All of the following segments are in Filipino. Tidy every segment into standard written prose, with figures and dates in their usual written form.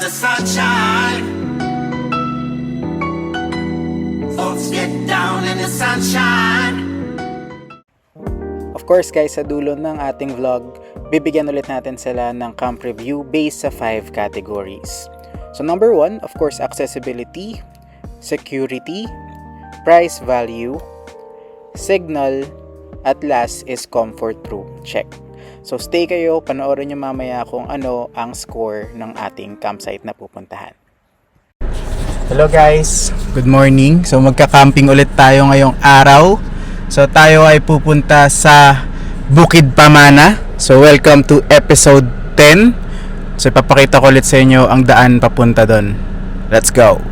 the sunshine. Folks get down in the sunshine. Of course guys, sa dulo ng ating vlog, bibigyan ulit natin sila ng camp review based sa 5 categories. So number 1, of course, accessibility, security, price value, signal, at last is comfort room check. So stay kayo, panoorin nyo mamaya kung ano ang score ng ating campsite na pupuntahan. Hello guys, good morning. So magka-camping ulit tayo ngayong araw. So tayo ay pupunta sa Bukid Pamana. So welcome to episode 10. So ipapakita ko ulit sa inyo ang daan papunta doon. Let's go!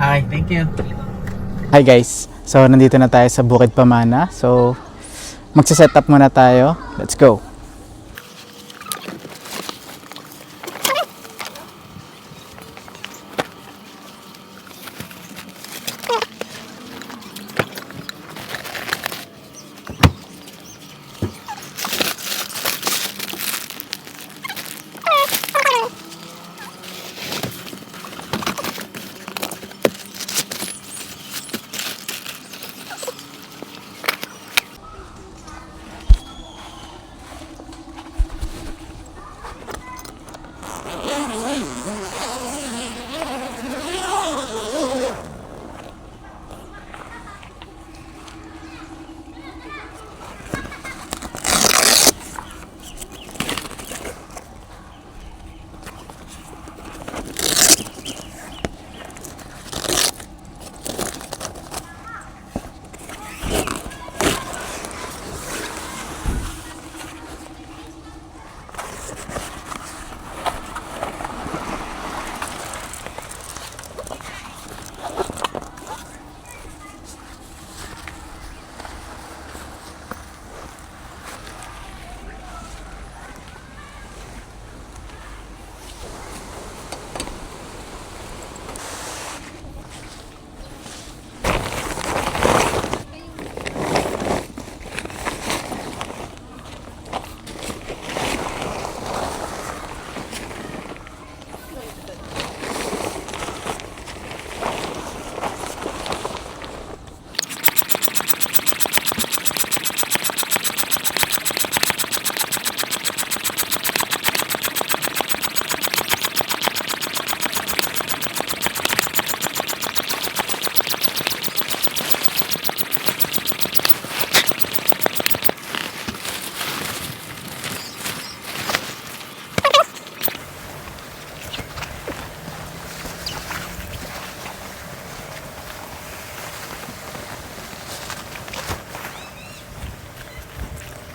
Hi, thank you. Hi guys. So nandito na tayo sa Bukid Pamana. So magse-set up muna tayo. Let's go.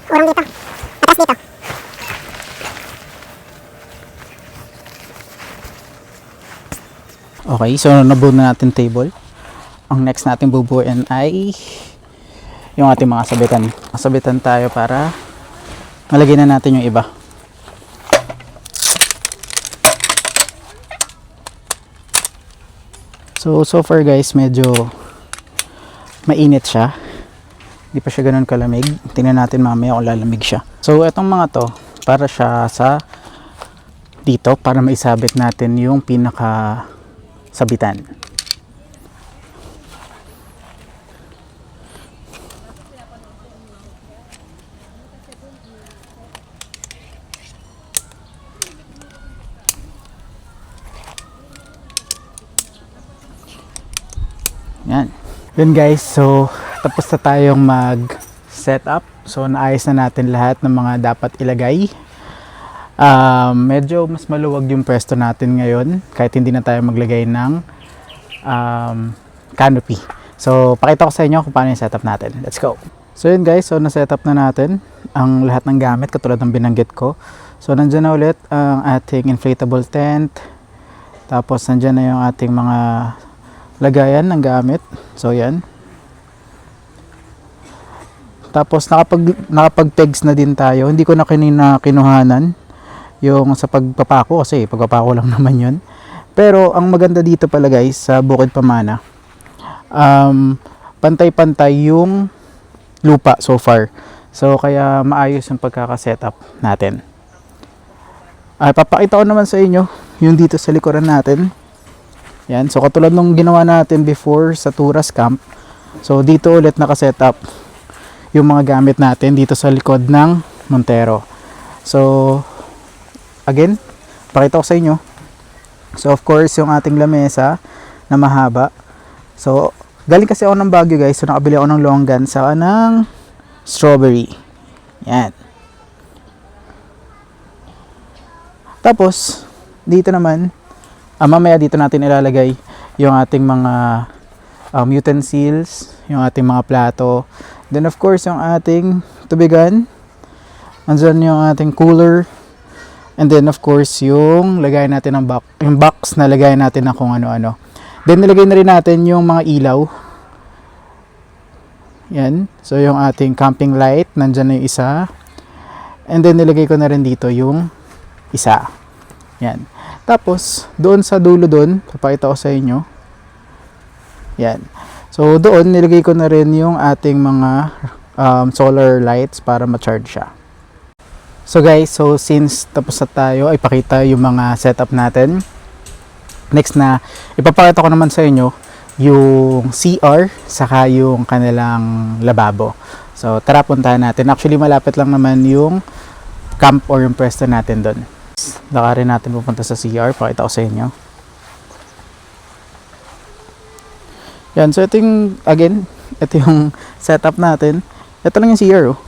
Urong dito. Atas dito. Okay, so nabuo na natin table. Ang next natin bubuuin ay yung ating mga sabitan. Sabitan tayo para malagyan na natin yung iba. So far guys, medyo mainit siya. Hindi pa siya ganun kalamig. Tingnan natin mamaya kung lalamig siya. So etong mga to, para siya sa dito, para maisabit natin yung pinaka sabitan. Yan. Yun guys, so tapos na tayong mag setup. So naayos na natin lahat ng mga dapat ilagay. Medyo mas maluwag yung pwesto natin ngayon kahit hindi na tayo maglagay ng canopy. So pakita ko sa inyo kung paano yung setup natin. Let's go! So yun guys, so na-setup na natin ang lahat ng gamit katulad ng binanggit ko. So nandyan na ulit ang ating inflatable tent. Tapos nandyan na yung ating mga lagayan ng gamit. So yan. Tapos nakapag-pegs na din tayo. Hindi ko na kinuhanan yung sa pagpapako kasi pagpapako lang naman yun. Pero ang maganda dito pala guys sa Bukid Pamana, pantay-pantay yung lupa so far. So kaya maayos yung pagkaka-setup natin. Papakita ko naman sa inyo yung dito sa likuran natin. Yan, so katulad nung ginawa natin before sa Turas Camp. So dito ulit naka-setup yung mga gamit natin dito sa likod ng Montero. So again, pakita ko sa inyo. So of course, yung ating lamesa na mahaba. So galing kasi ako ng Baguio guys. So nakabili ako ng longgan sa ng strawberry. Yan. Tapos dito naman, mamaya dito natin ilalagay yung ating mga utensils, yung ating mga plato. Then of course, yung ating tubigan. Andyan yung ating cooler. And then of course, yung lagay natin ng yung box na lagay natin ng kung ano-ano. Then nilagay na rin natin yung mga ilaw. Yan. So yung ating camping light, nandyan na yung isa. And then nilagay ko na rin dito yung isa. Yan. Tapos, doon sa dulo doon, papakita ko sa inyo. Yan. So, doon, nilagay ko na rin yung ating mga solar lights para ma-charge siya. So guys, so since tapos na tayo, ipakita yung mga setup natin. Next na, ipapakita ko naman sa inyo yung CR, saka yung kanilang lababo. So, tara puntahan natin. Actually, malapit lang naman yung camp or yung pwesto natin doon. Lakarin natin pupunta sa CR. Pakita ko sa inyo. Yan. So, ito yung, again, ito yung setup natin. Ito lang yung CR, oh.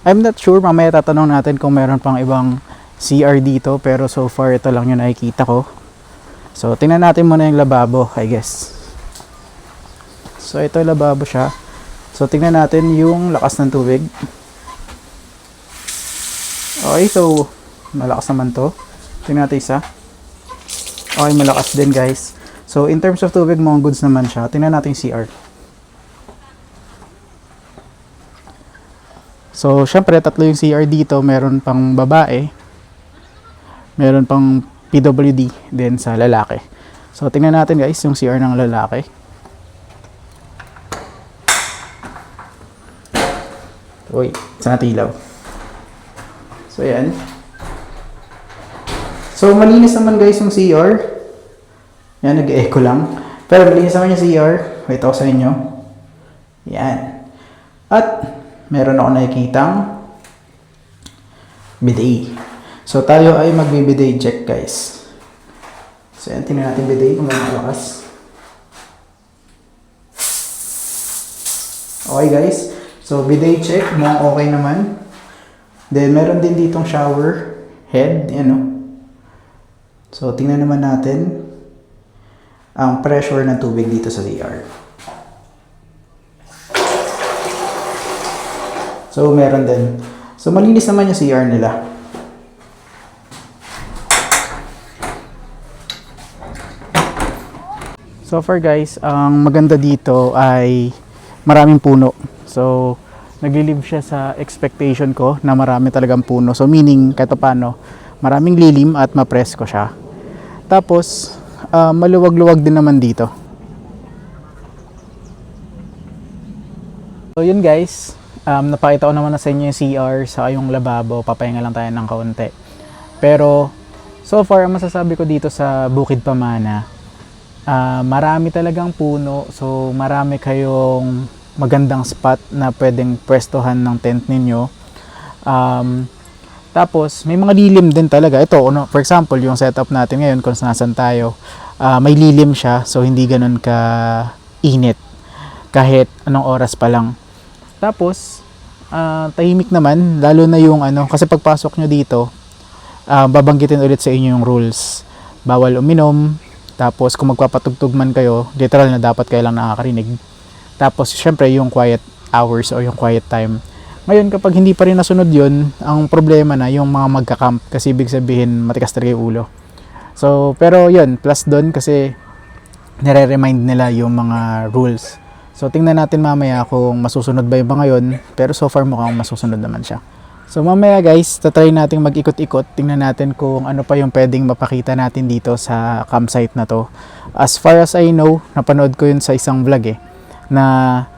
I'm not sure. Mamaya tatanong natin kung meron pang ibang CR dito. Pero so far, ito lang yung nakikita ko. So, tingnan natin muna yung lababo, I guess. So, ito yung lababo siya. So, tingnan natin yung lakas ng tubig. Okay, so malakas naman to. Tingnan natin isa. Okay, malakas din guys. So in terms of tubig, mga goods naman siya. Tingnan natin yung CR. So syempre, tatlo yung CR dito. Meron pang babae. Meron pang PWD din sa lalaki. So tingnan natin guys yung CR ng lalaki. Uy, saan natin ilaw? So yan. So malinis naman guys yung CR. Yan, nag-echo lang. Pero malinis naman yung CR. Wait ako sa inyo. Yan. At meron ako nakikitang bidet. So tayo ay magbi-bidet check guys. So yan, tingnan natin bidet kung gano'ng kalakas. Okay guys. So bidet check, mukhang okay naman. Then meron din ditong shower head, yan o. So tingnan naman natin ang pressure ng tubig dito sa CR. So meron din. So malinis naman yung CR nila. So far guys, ang maganda dito ay maraming puno. So nag-live siya sa expectation ko na marami talagang puno. So meaning kahit paano, maraming lilim at mapresko siya. Tapos maluwag-luwag din naman dito. So yun guys, napakita ko naman na sa inyo yung CR sa yung lababo, papahinga lang tayo ng kaunti. Pero so far, ang masasabi ko dito sa Bukid Pamana, marami talagang puno, so marami kayong magandang spot na pwedeng pwestuhan ng tent ninyo. Tapos may mga lilim din talaga. Ito, for example, yung setup natin ngayon kung nasan tayo, may lilim siya, so hindi ganun ka init kahit anong oras pa lang. Tapos tahimik naman, lalo na yung kasi pagpasok nyo dito, babanggitin ulit sa inyo yung rules. Bawal uminom, tapos kung magpapatugtog man kayo, literal na dapat kayo lang nakakarinig. Tapos syempre yung quiet hours o yung quiet time. Ngayon kapag hindi pa rin nasunod yun, ang problema na yung mga magka-camp, kasi ibig sabihin matikas talaga yung ulo. So pero yun, plus doon kasi nire-remind nila yung mga rules. So tingnan natin mamaya kung masusunod ba yung mga yun, pero so far mukhang masusunod naman siya. So mamaya guys, tatry natin mag-ikot-ikot, tingnan natin kung ano pa yung pwedeng mapakita natin dito sa campsite na to. As far as I know, napanood ko yun sa isang vlog na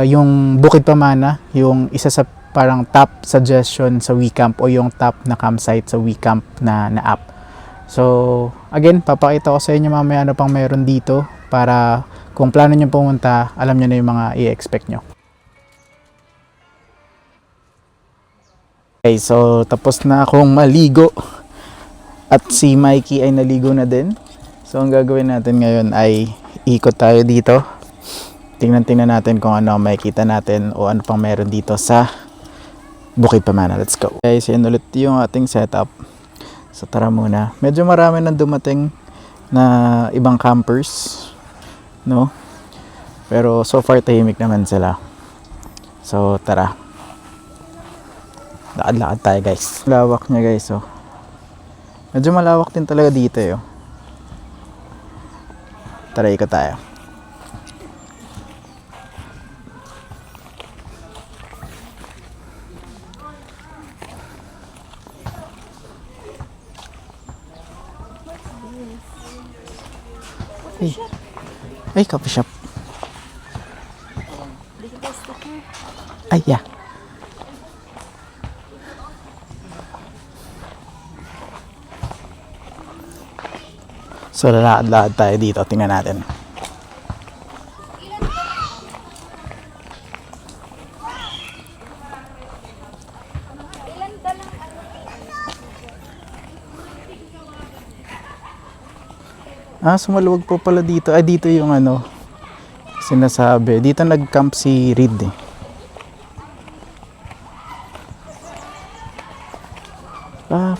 yung Bukid Pamana, yung isa sa parang top suggestion sa WeCamp o yung top na campsite sa WeCamp na app. So again, papakita ko sa inyo mamaya ano pang meron dito para kung plano nyo pumunta, alam nyo na yung mga i-expect nyo. Okay, so tapos na akong maligo at si Mikey ay naligo na din. So ang gagawin natin ngayon ay ikot tayo dito. Tingnan natin kung ano makikita natin o ano pang meron dito sa Bukid Pamana. Let's go. Guys, yan ulit yung ating setup. So tara muna. Medyo marami nang dumating na ibang campers, no? Pero so far tahimik naman sila. So tara. Lakad-lakad tayo guys. Lawak niya guys, oh. Medyo malawak din talaga dito, oh. Tara, ikot tayo. Ay, coffee shop. Ay, yeah. So, lalakad-lakad tayo dito. Tingnan natin. Sumaluwag po pala dito. Ay, dito yung sinasabi. Dito nag-camp si Reed,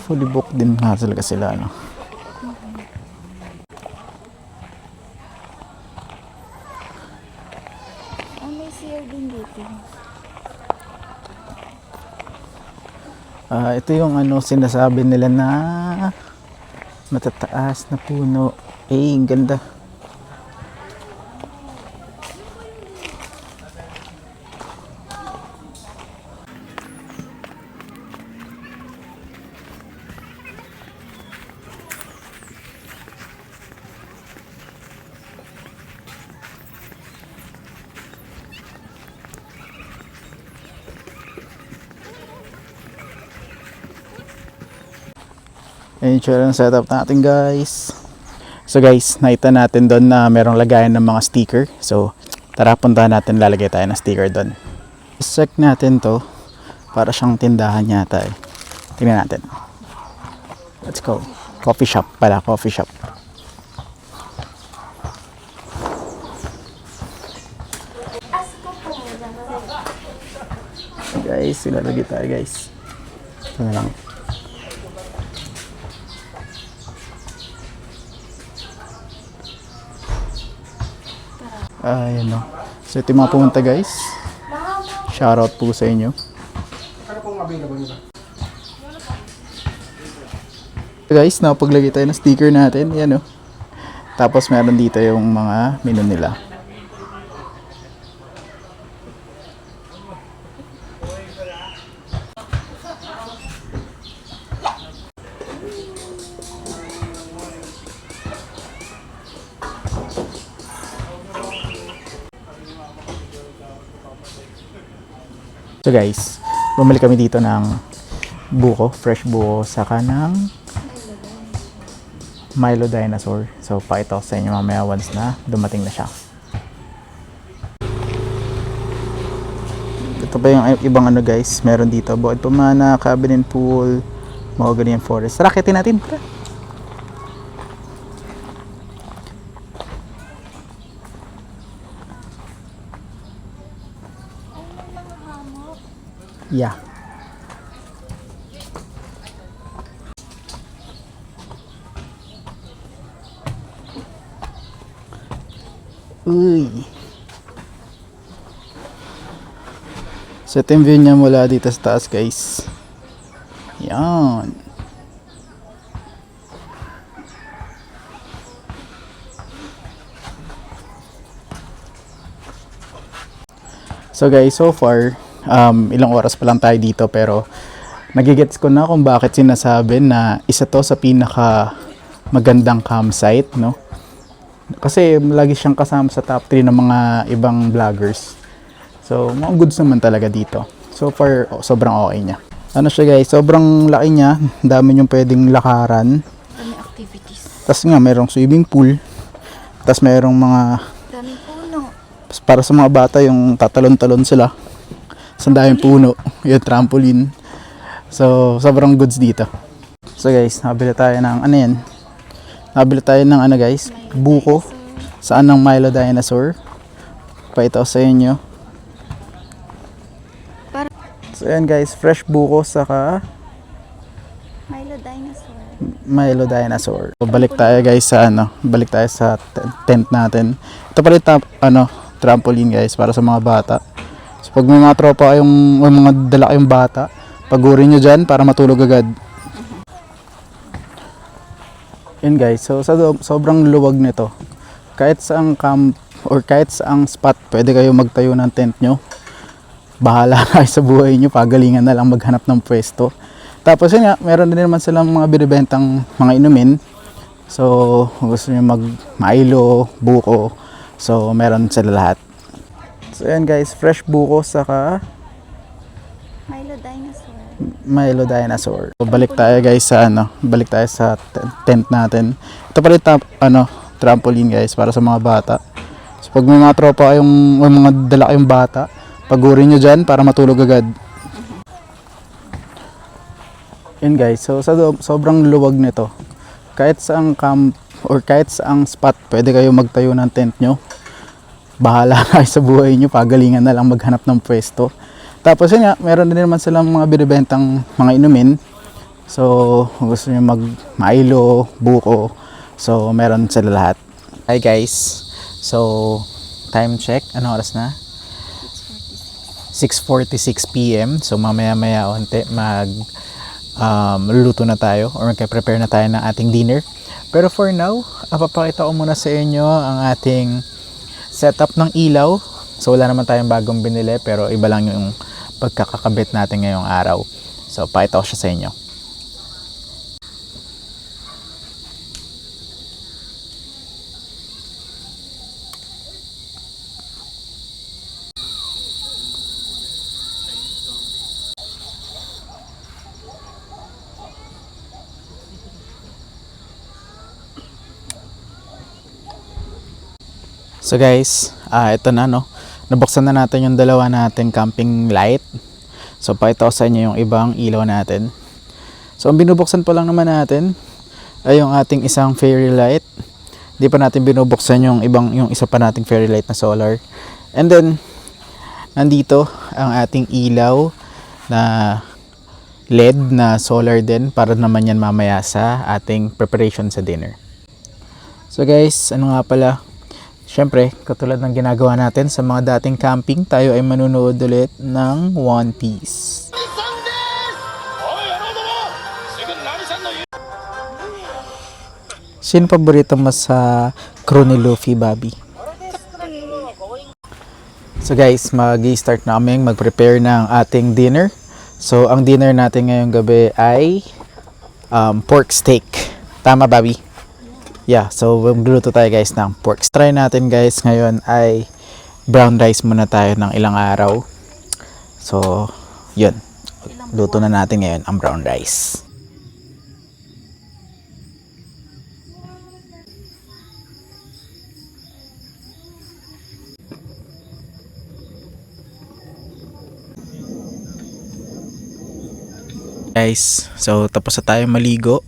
fully booked din nga talaga sila, May CR din dito. Ito yung sinasabi nila na matataas na puno. Ang ganda. Ayun siya ang setup natin guys. So guys, nakita natin doon na merong lagayan ng mga sticker. So tara, puntahan natin, lalagay tayo ng sticker doon. Check natin to. Para siyang tindahan yata eh. Tingnan natin. Let's go. Coffee shop pala, coffee shop. Guys, ilalagay tayo guys. Ito na lang. Ayan o. So ito yung mga pumunta guys. Shoutout po sa inyo. So guys, napaglagay tayo ng sticker natin. Ayan o. Tapos meron dito yung mga menu nila. So guys, bumili kami dito ng buko, fresh buko, saka ng Milo Dinosaur. So pakita ko sa inyo mamaya once na dumating na siya. Ito pa yung ibang ano guys, meron dito. Bukod pumana, cabin and pool, mahogany and forest. Raketin natin. Tara. Yeah. Uy. So ito yung view niya mula dito sa taas guys. Yan. So guys, so far ilang oras pa lang tayo dito pero nagigets ko na kung bakit sinasabi na isa to sa pinaka magandang campsite, no? Kasi lagi siyang kasama sa top 3 ng mga ibang vloggers. So, mga goods naman talaga dito. So far, sobrang okay niya. Ano siya guys, sobrang laki niya. Dami niyong pwedeng lakaran. Dami activities. Tapos nga, mayroong swimming pool. Tapos mayroong mga, Dami puno. para sa mga bata, yung tatalon-talon sila. Sa daming puno. Yung trampoline. So, sobrang goods dito. So guys, nabili tayo ng, ano yan? Nabili tayo ng ano guys, buko. Saan ng Milo Dinosaur. Pakita ko sa inyo. So ayan guys, fresh buko saka Milo Dinosaur. Milo Dinosaur. So, balik tayo guys sa ano, balik tayo sa tent natin. Ito pala yung trampoline guys para sa mga bata. So pag may mga tropa kayong, may mga dala kayong bata, pagurin nyo dyan para matulog agad. Yun guys, so sobrang luwag nito. Kahit saang camp or kahit saang spot, pwede kayo magtayo ng tent nyo. Bahala kayo sa buhay nyo, pagalingan na lang maghanap ng pwesto. Tapos yun nga, meron din naman silang mga binibentang mga inumin. So, kung gusto nyo mag-Milo, buko, so meron sila lahat. So yun guys, fresh buko saka Milo Dinosaur. Milo Dinosaur. So, balik tayo guys sa ano, balik tayo sa tent natin. Ito pala yung trampoline guys para sa mga bata. So pag may mga tropa kayong, may mga dala kayong bata, pagurin nyo dyan para matulog agad. Yun guys, so sobrang luwag nito. Kahit saang camp or kahit saang spot, pwede kayo magtayo ng tent nyo. Bahala kayo sa buhay nyo, pagalingan na lang maghanap ng pwesto. Tapos yun nga, meron din naman silang mga binibentang mga inumin. So, kung gusto nyo mag-Milo, buko, so meron sila lahat. Hi guys, so time check, anong oras na? 6:46 PM. So mamaya-maya onte luluto na tayo or magka-prepare na tayo ng ating dinner. Pero for now, papakita ko muna sa inyo ang ating setup ng ilaw. So wala naman tayong bagong binili pero iba lang yung pagkakakabit natin ngayong araw. So pakita ko siya sa inyo. So guys, ito na no. Nabuksan na natin yung dalawa natin camping light. So pakita ko sa inyo yung ibang ilaw natin. So ang binubuksan pa lang naman natin ay yung ating isang fairy light. Di pa natin binubuksan yung isa pa nating fairy light na solar. And then nandito ang ating ilaw na LED na solar din para naman yan mamaya sa ating preparation sa dinner. So guys, ano nga pala? Siyempre, katulad ng ginagawa natin sa mga dating camping, tayo ay manunood ulit ng One Piece. Sino paborito mo sa crew ni Luffy, Bobby? So guys, mag-start na kami mag-prepare ng ating dinner. So, ang dinner natin ngayong gabi ay pork steak. Tama, Bobby? Yeah, so magluluto tayo guys ng pork. Try natin guys ngayon ay brown rice muna tayo ng ilang araw. So, yun. Luto na natin ngayon ang brown rice. Guys, so tapos na tayo maligo.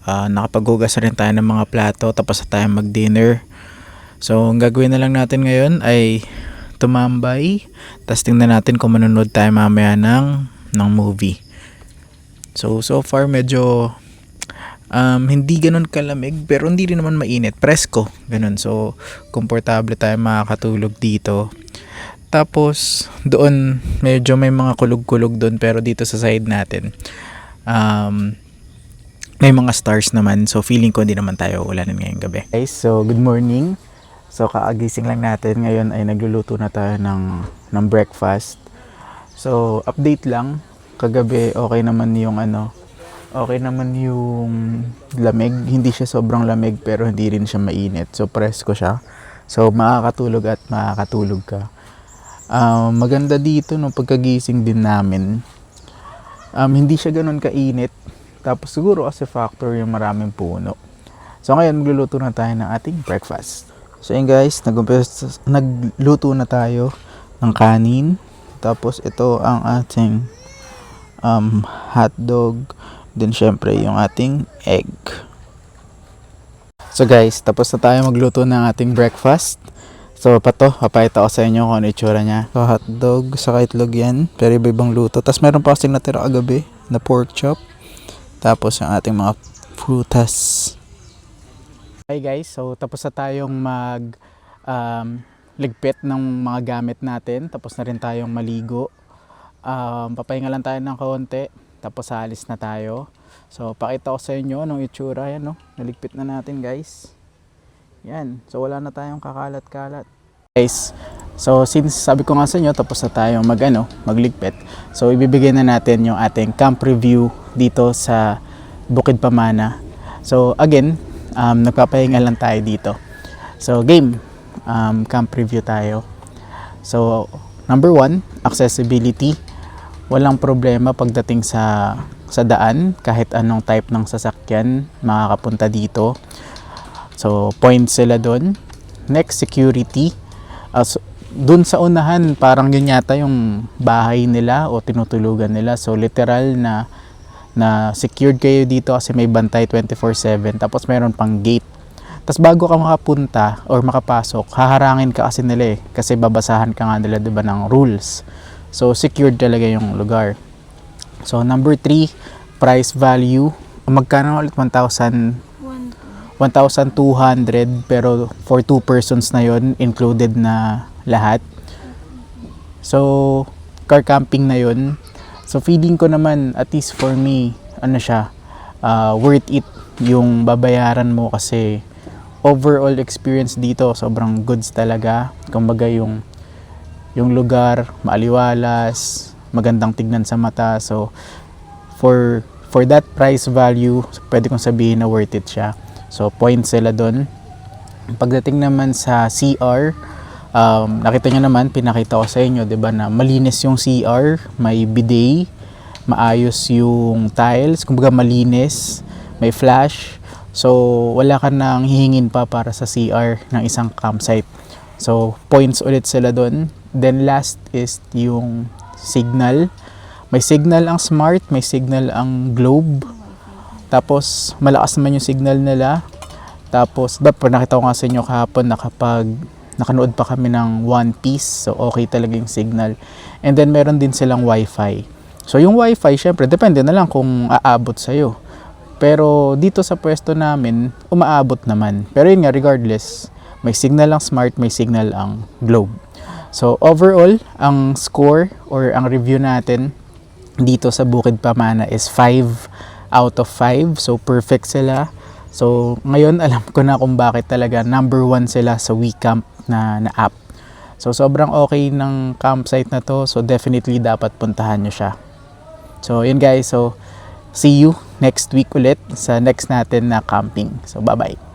Nakapaghugas na rin tayo ng mga plato. Tapos na tayo mag-dinner. So, ang gagawin na lang natin ngayon ay tumambay. Tapos tingnan natin kung manonood tayo mamaya ng movie. So far medyo hindi ganun kalamig pero hindi rin naman mainit. Presko, ganun. So, komportable tayo makakatulog dito. Tapos, doon, medyo may mga kulog-kulog doon. Pero dito sa side natin, may mga stars naman. So, feeling ko hindi naman tayo ulanan ngayong gabi. Guys, so good morning. So, kaagising lang natin. Ngayon ay nagluluto na tayo ng breakfast. So, update lang. Kagabi, okay naman yung lamig. Hindi siya sobrang lamig pero hindi rin siya mainit. So, presko siya. So, makakatulog at makakatulog ka. Maganda dito no pagkagising din namin. Hindi siya ganoon kainit. Tapos siguro kasi factor yung maraming puno. So ngayon magluluto na tayo ng ating breakfast. So yun guys, nagluto na tayo ng kanin. Tapos ito ang ating hotdog. Then syempre yung ating egg. So guys, tapos na tayo magluto ng ating breakfast. So, papayita ko sa inyo kung ano itsura niya. So, hotdog, saka itlog yan. Pero iba-ibang luto. Tapos meron pa kasing natira kagabi na pork chop. Tapos yung ating mga prutas. Okay guys, so tapos na tayong ligpit ng mga gamit natin. Tapos na rin tayong maligo. Papahinga lang tayo ng kaunti. Tapos alis na tayo. So, pakita ko sa inyo anong itsura. Yan, no? Naligpit na natin guys. Yan. So, wala na tayong kakalat-kalat. Guys, so since sabi ko nga sa inyo, tapos na tayong magligpit. So, ibibigay na natin yung ating camp review dito sa Bukid Pamana. So, again, nagpapahinga lang tayo dito. So, game. Camp review tayo. So, number 1, accessibility. Walang problema pagdating sa daan. Kahit anong type ng sasakyan, makakapunta dito. So, points sila doon. Next, security. Doon sa unahan, parang yun yata yung bahay nila o tinutulugan nila. So, literal na secured kayo dito kasi may bantay 24/7. Tapos, mayroon pang gate. Tapos, bago ka makapunta or makapasok, haharangin ka kasi nila eh. Kasi babasahan ka nga nila, diba, ng rules. So, secured talaga yung lugar. So, number 3, price value. Magkano ulit? 1,200 pero for 2 persons na yon, included na lahat. So, car camping na yon. So, feeling ko naman, at least for me, worth it yung babayaran mo kasi overall experience dito, sobrang goods talaga. Kumbaga yung lugar, maaliwalas, magandang tignan sa mata. So, for that price value, pwede kong sabihin na worth it siya. So, points sila doon. Pagdating naman sa CR, nakita nyo naman, pinakita ko sa inyo, diba, na malinis yung CR, may bidet, maayos yung tiles, kumbaga malinis, may flash. So, wala ka nang hihingin pa para sa CR ng isang campsite. So, points ulit sila doon. Then, last is yung signal. May signal ang Smart, may signal ang Globe. Tapos, malakas naman yung signal nila. Tapos, nakita ko nga sa inyo kahapon na kapag nakanood pa kami ng One Piece, so okay talaga yung signal. And then, meron din silang Wi-Fi. So, yung Wi-Fi, syempre, depende na lang kung aabot sa'yo. Pero, dito sa pwesto namin, umaabot naman. Pero yun nga, regardless, may signal ang Smart, may signal ang Globe. So, overall, ang score or ang review natin dito sa Bukid Pamana is 5 out of 5. So, perfect sila. So, ngayon alam ko na kung bakit talaga number 1 sila sa WeCamp na app. So, sobrang okay ng campsite na to. So, definitely dapat puntahan nyo siya. So, yun guys. So, see you next week ulit sa next natin na camping. So, bye-bye.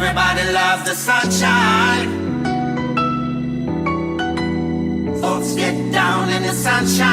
Everybody loves the sunshine. Folks get down in the sunshine.